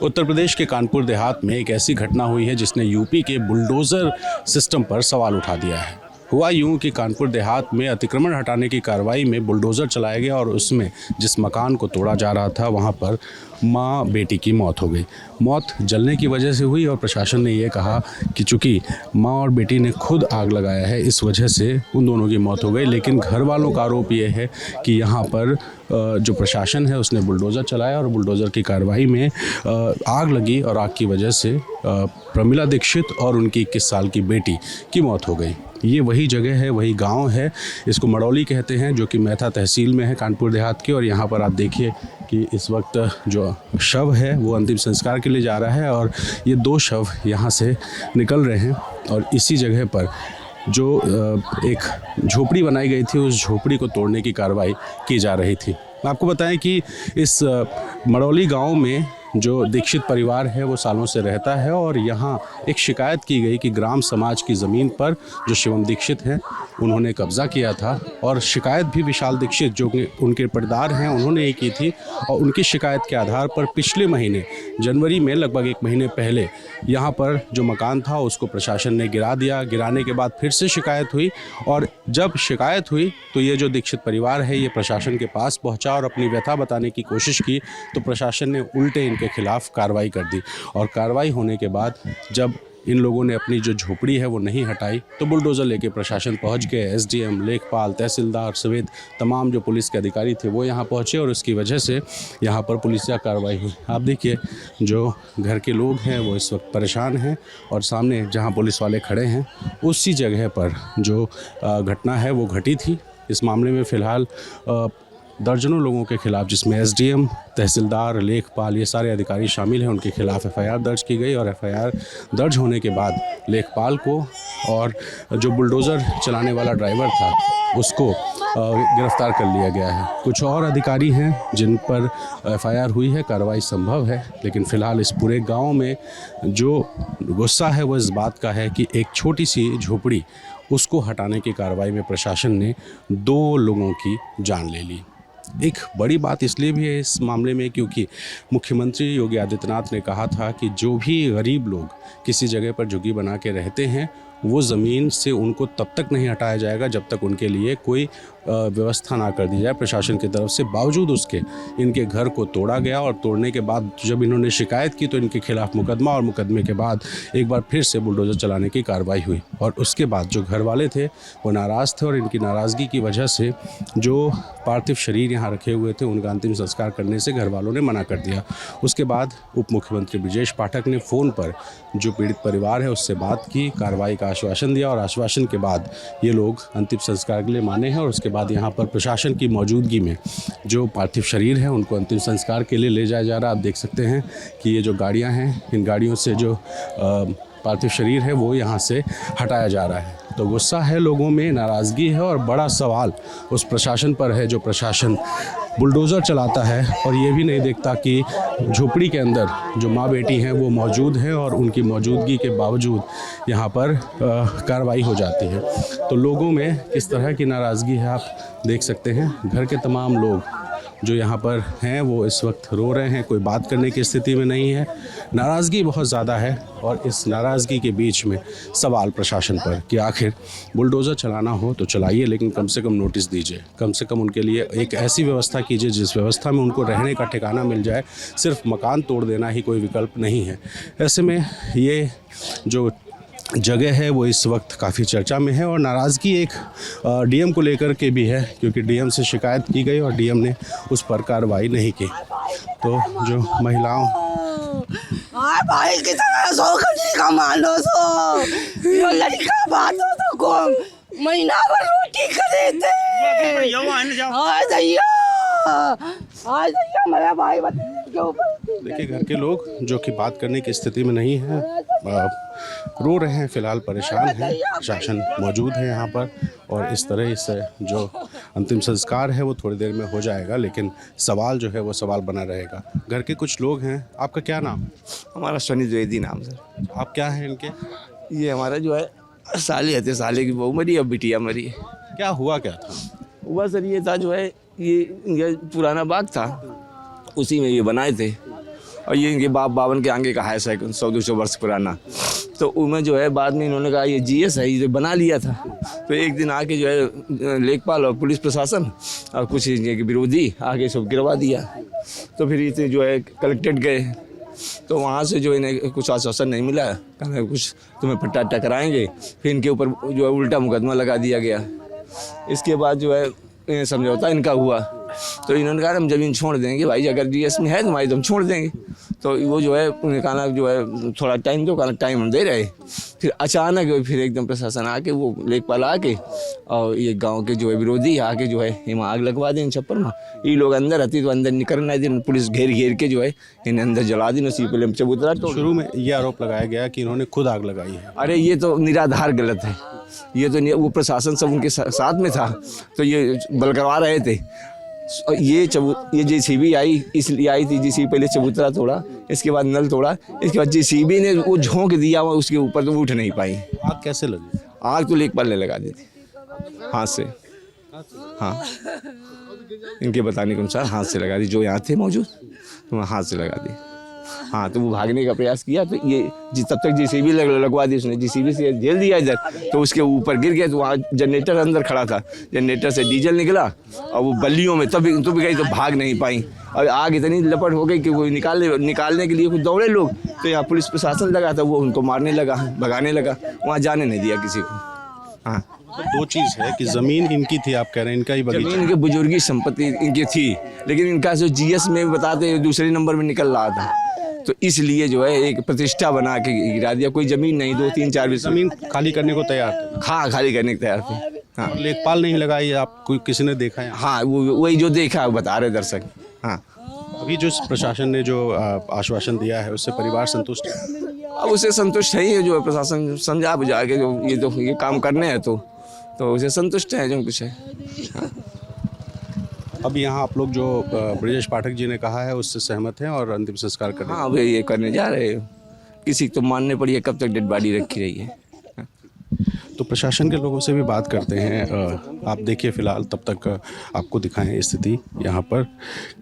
उत्तर प्रदेश के कानपुर देहात में एक ऐसी घटना हुई है जिसने यूपी के बुलडोज़र सिस्टम पर सवाल उठा दिया है। हुआ यूं कि कानपुर देहात में अतिक्रमण हटाने की कार्रवाई में बुलडोज़र चलाया गया और उसमें जिस मकान को तोड़ा जा रहा था वहां पर माँ बेटी की मौत हो गई। मौत जलने की वजह से हुई और प्रशासन ने ये कहा कि चूँकि माँ और बेटी ने खुद आग लगाया है इस वजह से उन दोनों की मौत हो गई। लेकिन घर वालों का आरोप ये है कि यहाँ पर जो प्रशासन है उसने बुलडोज़र चलाया और बुलडोज़र की कार्रवाई में आग लगी और आग की वजह से प्रमिला दीक्षित और उनकी 21 साल की बेटी की मौत हो गई। ये वही जगह है, वही गांव है, इसको मड़ौली कहते हैं, जो कि मैथा तहसील में है कानपुर देहात के। और यहाँ पर आप देखिए कि इस वक्त जो शव है वो अंतिम संस्कार के लिए जा रहा है और ये 2 शव यहाँ से निकल रहे हैं। और इसी जगह पर जो एक झोपड़ी बनाई गई थी उस झोपड़ी को तोड़ने की कार्रवाई की जा रही थी। आपको बताएं कि इस मड़ौली गांव में जो दीक्षित परिवार है वो सालों से रहता है और यहाँ एक शिकायत की गई कि ग्राम समाज की ज़मीन पर जो शिवम दीक्षित हैं उन्होंने कब्ज़ा किया था। और शिकायत भी विशाल दीक्षित जो कि उनके पटदार हैं उन्होंने ये की थी। और उनकी शिकायत के आधार पर पिछले महीने जनवरी में लगभग 1 महीने पहले यहाँ पर जो मकान था उसको प्रशासन ने गिरा दिया। गिराने के बाद फिर से शिकायत हुई और जब शिकायत हुई तो ये जो दीक्षित परिवार है ये प्रशासन के पास पहुँचा और अपनी व्यथा बताने की कोशिश की तो प्रशासन ने उल्टे के खिलाफ कार्रवाई कर दी। और कार्रवाई होने के बाद जब इन लोगों ने अपनी जो झोपड़ी है वो नहीं हटाई तो बुलडोज़र लेके प्रशासन पहुंच गए। एसडीएम, लेखपाल, तहसीलदार समेत तमाम जो पुलिस के अधिकारी थे वो यहाँ पहुंचे और उसकी वजह से यहाँ पर पुलिसिया कार्रवाई हुई। आप देखिए जो घर के लोग हैं वो इस वक्त परेशान हैं और सामने जहाँ पुलिस वाले खड़े हैं उसी जगह पर जो घटना है वो घटी थी। इस मामले में फ़िलहाल दर्जनों लोगों के खिलाफ, जिसमें एसडीएम, तहसीलदार, लेखपाल ये सारे अधिकारी शामिल हैं, उनके खिलाफ एफआईआर दर्ज की गई। और एफआईआर दर्ज होने के बाद लेखपाल को और जो बुलडोज़र चलाने वाला ड्राइवर था उसको गिरफ्तार कर लिया गया है। कुछ और अधिकारी हैं जिन पर एफआईआर हुई है, कार्रवाई संभव है। लेकिन फ़िलहाल इस पूरे गाँव में जो गुस्सा है वो इस बात का है कि एक छोटी सी झोपड़ी उसको हटाने की कार्रवाई में प्रशासन ने 2 लोगों की जान ले ली। एक बड़ी बात इसलिए भी है इस मामले में क्योंकि मुख्यमंत्री योगी आदित्यनाथ ने कहा था कि जो भी गरीब लोग किसी जगह पर झुग्गी बना के रहते हैं वो ज़मीन से उनको तब तक नहीं हटाया जाएगा जब तक उनके लिए कोई व्यवस्था ना कर दी जाए प्रशासन की तरफ से। बावजूद उसके इनके घर को तोड़ा गया और तोड़ने के बाद जब इन्होंने शिकायत की तो इनके खिलाफ मुकदमा और मुकदमे के बाद एक बार फिर से बुलडोज़र चलाने की कार्रवाई हुई। और उसके बाद जो घर वाले थे वो नाराज़ थे और इनकी नाराज़गी की वजह से जो पार्थिव शरीर यहाँ रखे हुए थे उनका अंतिम संस्कार करने से घर वालों ने मना कर दिया। उसके बाद उप मुख्यमंत्री ब्रजेश पाठक ने फ़ोन पर जो पीड़ित परिवार है उससे बात की, कार्रवाई का आश्वासन दिया और आश्वासन के बाद ये लोग अंतिम संस्कार के लिए माने हैं। और उसके बाद यहाँ पर प्रशासन की मौजूदगी में जो पार्थिव शरीर है उनको अंतिम संस्कार के लिए ले जाया जा रहा है। आप देख सकते हैं कि ये जो गाड़ियाँ हैं इन गाड़ियों से जो पार्थिव शरीर है वो यहाँ से हटाया जा रहा है। तो गुस्सा है लोगों में, नाराज़गी है और बड़ा सवाल उस प्रशासन पर है जो प्रशासन बुलडोज़र चलाता है और ये भी नहीं देखता कि झोपड़ी के अंदर जो माँ बेटी हैं वो मौजूद हैं और उनकी मौजूदगी के बावजूद यहाँ पर कार्रवाई हो जाती है। तो लोगों में किस तरह की नाराज़गी है आप देख सकते हैं। घर के तमाम लोग जो यहाँ पर हैं वो इस वक्त रो रहे हैं, कोई बात करने की स्थिति में नहीं है। नाराज़गी बहुत ज़्यादा है और इस नाराज़गी के बीच में सवाल प्रशासन पर कि आखिर बुलडोज़र चलाना हो तो चलाइए लेकिन कम से कम नोटिस दीजिए, कम से कम उनके लिए एक ऐसी व्यवस्था कीजिए जिस व्यवस्था में उनको रहने का ठिकाना मिल जाए। सिर्फ मकान तोड़ देना ही कोई विकल्प नहीं है। ऐसे में ये जो जगह है वो इस वक्त काफ़ी चर्चा में है और नाराज़गी एक डीएम को लेकर के भी है क्योंकि डीएम से शिकायत की गई और डीएम ने उस पर कार्रवाई नहीं की। तो जो महिलाओं भाई की तरह सो का मान लो सो यो लड़का बात हो तो को महीना भर रोटी खरीदते आज मेरा भाई के ऊपर। देखिए घर के लोग जो कि बात करने की स्थिति में नहीं है, रो रहे हैं, फ़िलहाल परेशान हैं। शासन मौजूद है यहाँ पर और इस तरह से जो अंतिम संस्कार है वो थोड़ी देर में हो जाएगा लेकिन सवाल जो है वो सवाल बना रहेगा। घर के कुछ लोग हैं। आपका क्या नाम? हमारा सनी द्विवेदी नाम सर। आप क्या हैं इनके? ये हमारा जो है साली है, साले की बहू मरी, अब बिटिया मरी। क्या हुआ क्या था? हुआ सर ये था जो है ये पुराना बाग था उसी में ये बनाए थे और ये इनके बाप बावन के आगे का है 100-200 वर्ष पुराना। तो उनमें जो है बाद में इन्होंने कहा ये जीएस है, ये बना लिया था। तो एक दिन आके जो है लेखपाल और पुलिस प्रशासन और कुछ इनके विरोधी आगे सब गिरवा दिया। तो फिर ये जो है कलेक्ट्रेट गए, तो वहाँ से जो इन्हें कुछ आश्वासन नहीं मिला, कहना कुछ तुम्हें पट्टा टकराएंगे। फिर इनके ऊपर जो है उल्टा मुकदमा लगा दिया गया। इसके बाद जो है समझौता इनका हुआ, तो इन्होंने कहा हम ज़मीन छोड़ देंगे भाई, अगर जीएस में है तुम्हारी तो हम छोड़ देंगे। तो वो जो है उन्हें कहा जो है थोड़ा टाइम दो, कहना टाइम हम दे रहे। फिर अचानक फिर एकदम प्रशासन आके, वो लेखपाल आके और ये गांव के जो है विरोधी आके जो है इन्हें आग लगवा दी इन छप्पर में। ये लोग अंदर आती तो अंदर निकलना दिन, पुलिस घेर के जो है इन्हें अंदर जला दी। उसी पहले चबूतरा तो शुरू में ये आरोप लगाया गया कि इन्होंने खुद आग लगाई है। अरे ये तो निराधार गलत है। ये तो वो प्रशासन सब उनके साथ में था, तो ये बल करवा रहे थे। ये जेसीबी आई, इसलिए आई थी। जेसीबी पहले चबूतरा तोड़ा, इसके बाद नल तोड़ा, इसके बाद जेसीबी ने वो झोंक दिया हुआ उसके ऊपर, तो वो उठ नहीं पाई। आग कैसे लगी? आग तो लेखपाल ने लगा दी थी हाथ से। हाँ, इनके बताने के अनुसार हाथ से लगा दी, जो यहाँ थे मौजूद तो हाथ से लगा दी। हाँ, तो वो भागने का प्रयास किया, तो ये तब तक जेसीबी लगवा दी उसने, जेसीबी से झेल दिया इधर, तो उसके ऊपर गिर गया। तो वहाँ जनरेटर अंदर खड़ा था, जनरेटर से डीजल निकला और वो बल्लियों में तब गई, तो भाग नहीं पाई। और आग इतनी लपट हो गई कि वो निकालने के लिए कुछ दौड़े लोग, तो यहाँ पुलिस प्रशासन लगा था, वो उनको मारने लगा, भगाने लगा, वहाँ जाने नहीं दिया किसी को। हाँ, तो दो चीज़ है कि ज़मीन इनकी थी, आप कह रहे हैं इनका ही बगीचा। इनके बुजुर्गी संपत्ति इनकी थी, लेकिन इनका जो जीएस में बताते दूसरे नंबर में निकल रहा था, तो इसलिए जो है एक प्रतिष्ठा बना के गिरा दिया। कोई ज़मीन नहीं, 2-3-4 ज़मीन खाली करने को तैयार थे। हाँ, खाली करने को तैयार थे। हाँ, और लेखपाल नहीं लगाई, आप कोई किसी ने देखा है? हाँ, वही जो देखा बता रहे दर्शक। हाँ, अभी जो प्रशासन ने जो आश्वासन दिया है उससे परिवार संतुष्ट है? अब उसे संतुष्ट है ही है, जो है प्रशासन समझा बुझा के जो ये काम करने हैं, तो उसे संतुष्ट है जो कुछ है। हाँ। अब यहाँ आप लोग जो ब्रजेश पाठक जी ने कहा है उससे सहमत हैं और अंतिम संस्कार करने? हाँ, वे ये करने जा रहे हैं। किसी को तो मानने पड़ी है, कब तक डेड बॉडी रखी रही है। तो प्रशासन के लोगों से भी बात करते हैं। आप देखिए फ़िलहाल तब तक आपको दिखाएं स्थिति यहाँ पर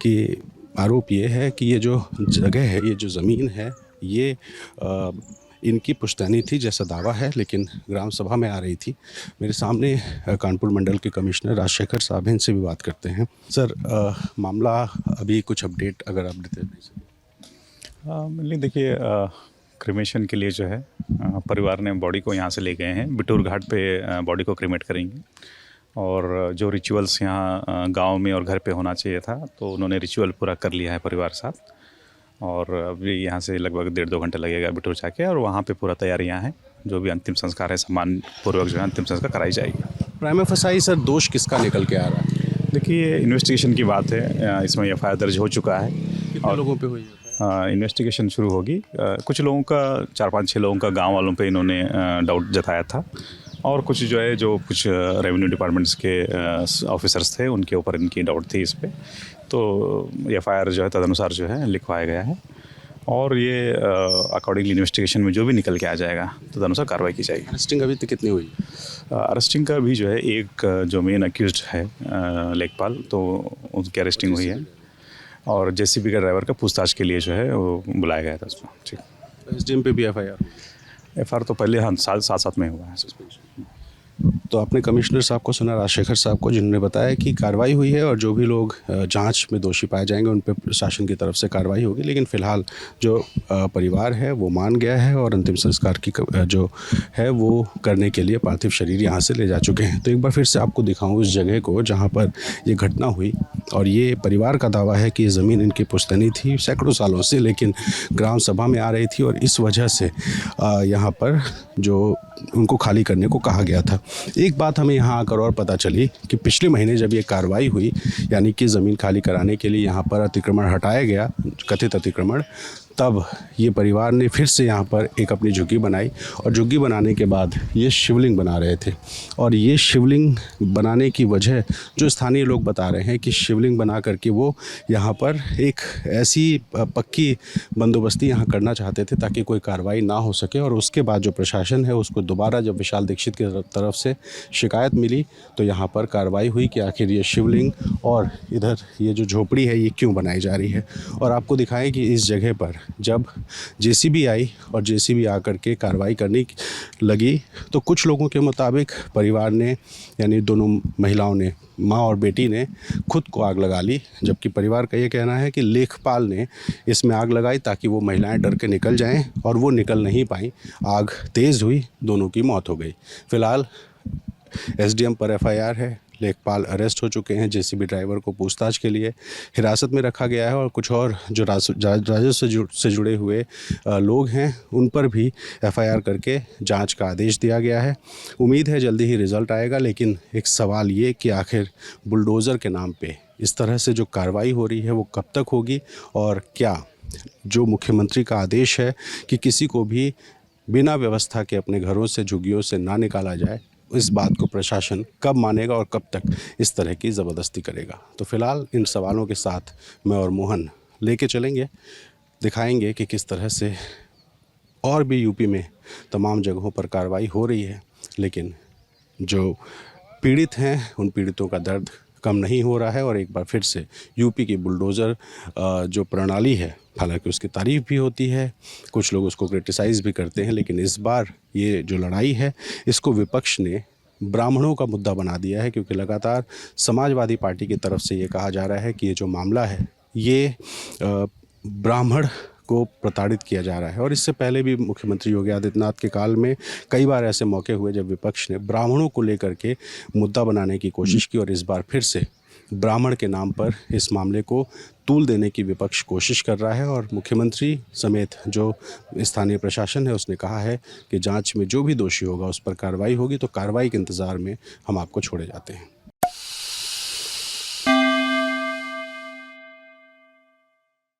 कि आरोप ये है कि ये जो जगह है, ये जो ज़मीन है, ये इनकी पुश्तैनी थी जैसा दावा है, लेकिन ग्राम सभा में आ रही थी। मेरे सामने कानपुर मंडल के कमिश्नर राजशेखर साहब हैं, इनसे भी बात करते हैं। सर, मामला अभी कुछ अपडेट अगर आप देते हैं? देखिए, क्रिमेशन के लिए जो है परिवार ने बॉडी को यहाँ से ले गए हैं, बिटूर घाट पे बॉडी को क्रिमेट करेंगे। और जो रिचुअल्स यहाँ गांव में और घर पे होना चाहिए था, तो उन्होंने रिचुअल पूरा कर लिया है परिवार साथ। और अभी यहाँ से लगभग 1.5-2 घंटे लगेगा बिटूर जाके, और वहाँ पे पूरा तैयारियाँ हैं। जो भी अंतिम संस्कार है, सम्मान पूर्वक जो है अंतिम संस्कार कराई जाएगी। प्राइमा फसाई सर, दोष किसका निकल के आ रहा है? देखिए, इन्वेस्टिगेशन की बात है, इसमें एफआईआर दर्ज हो चुका है। कितने लोगों पे हुई है? इन्वेस्टिगेशन शुरू होगी। कुछ लोगों का, 4-5-6 लोगों का गांव वालों पे इन्होंने डाउट जताया था, और कुछ जो है जो कुछ रेवेन्यू डिपार्टमेंट्स के ऑफिसर्स थे, उनके ऊपर इनकी डाउट थी इस पर। तो एफआईआर जो है तदनुसार जो है लिखवाया गया है, और ये अकॉर्डिंगली इन्वेस्टिगेशन में जो भी निकल के आ जाएगा तदनुसार कार्रवाई की जाएगी। अरेस्टिंग अभी तक कितनी हुई? अरेस्टिंग का भी जो है एक जो मेन अक्यूज्ड है लेखपाल, तो उनकी अरेस्टिंग हुई है, और जेसीबी का ड्राइवर का पूछताछ के लिए जो है वो बुलाया गया था उसमें। ठीक, एसडीएम पे भी एफआईआर तो पहले हम साथ में हुआ है। तो आपने कमिश्नर साहब को सुना, राजशेखर साहब को, जिन्होंने बताया कि कार्रवाई हुई है और जो भी लोग जांच में दोषी पाए जाएंगे उन पर प्रशासन की तरफ से कार्रवाई होगी। लेकिन फ़िलहाल जो परिवार है वो मान गया है और अंतिम संस्कार की जो है वो करने के लिए पार्थिव शरीर यहाँ से ले जा चुके हैं। तो एक बार फिर से आपको दिखाऊँ उस जगह को जहाँ पर ये घटना हुई, और ये परिवार का दावा है कि ये ज़मीन इनकी पुश्तैनी थी सैकड़ों सालों से, लेकिन ग्राम सभा में आ रही थी और इस वजह से यहाँ पर जो उनको खाली करने को कहा गया था। एक बात हमें यहाँ आकर और पता चली कि पिछले महीने जब ये कार्रवाई हुई, यानी कि ज़मीन खाली कराने के लिए यहाँ पर अतिक्रमण हटाया गया, कथित अतिक्रमण, तब ये परिवार ने फिर से यहाँ पर एक अपनी झुग्गी बनाई और झुग्गी बनाने के बाद ये शिवलिंग बना रहे थे। और ये शिवलिंग बनाने की वजह जो स्थानीय लोग बता रहे हैं कि शिवलिंग बना करके वो यहाँ पर एक ऐसी पक्की बंदोबस्ती यहाँ करना चाहते थे ताकि कोई कार्रवाई ना हो सके। और उसके बाद जो प्रशासन है उसको दोबारा जब विशाल दीक्षित की तरफ से शिकायत मिली तो यहाँ पर कार्रवाई हुई कि आखिर ये शिवलिंग और इधर ये जो झोपड़ी है ये क्यों बनाई जा रही है। और आपको दिखाएं कि इस जगह पर जब जेसीबी आई और जेसीबी आकर के कार्रवाई करने लगी तो कुछ लोगों के मुताबिक परिवार ने यानी दोनों महिलाओं ने, माँ और बेटी ने खुद को आग लगा ली, जबकि परिवार का ये कहना है कि लेखपाल ने इसमें आग लगाई ताकि वो महिलाएं डर के निकल जाएं और वो निकल नहीं पाई। आग तेज़ हुई, दोनों की मौत हो गई। फिलहाल एसडीएम पर एफआईआर है, लेखपाल अरेस्ट हो चुके हैं, जेसीबी ड्राइवर को पूछताछ के लिए हिरासत में रखा गया है और कुछ और जो राजस्व से जुड़े हुए लोग हैं उन पर भी एफआईआर करके जांच का आदेश दिया गया है। उम्मीद है जल्दी ही रिज़ल्ट आएगा, लेकिन एक सवाल ये कि आखिर बुलडोज़र के नाम पे इस तरह से जो कार्रवाई हो रही है वो कब तक होगी और क्या जो मुख्यमंत्री का आदेश है कि किसी को भी बिना व्यवस्था के अपने घरों से, झुग्गियों से ना निकाला जाए, इस बात को प्रशासन कब मानेगा और कब तक इस तरह की ज़बरदस्ती करेगा। तो फिलहाल इन सवालों के साथ मैं और मोहन लेके चलेंगे, दिखाएंगे कि किस तरह से और भी यूपी में तमाम जगहों पर कार्रवाई हो रही है, लेकिन जो पीड़ित हैं उन पीड़ितों का दर्द कम नहीं हो रहा है। और एक बार फिर से यूपी की बुलडोज़र जो प्रणाली है, हालांकि उसकी तारीफ़ भी होती है, कुछ लोग उसको क्रिटिसाइज़ भी करते हैं, लेकिन इस बार ये जो लड़ाई है इसको विपक्ष ने ब्राह्मणों का मुद्दा बना दिया है, क्योंकि लगातार समाजवादी पार्टी की तरफ से ये कहा जा रहा है कि ये जो मामला है ये ब्राह्मण को प्रताड़ित किया जा रहा है। और इससे पहले भी मुख्यमंत्री योगी आदित्यनाथ के काल में कई बार ऐसे मौके हुए जब विपक्ष ने ब्राह्मणों को लेकर के मुद्दा बनाने की कोशिश की, और इस बार फिर से ब्राह्मण के नाम पर इस मामले को तूल देने की विपक्ष कोशिश कर रहा है। और मुख्यमंत्री समेत जो स्थानीय प्रशासन है उसने कहा है कि जांच में जो भी दोषी होगा उस पर कार्रवाई होगी। तो कार्रवाई के इंतज़ार में हम आपको छोड़े जाते हैं।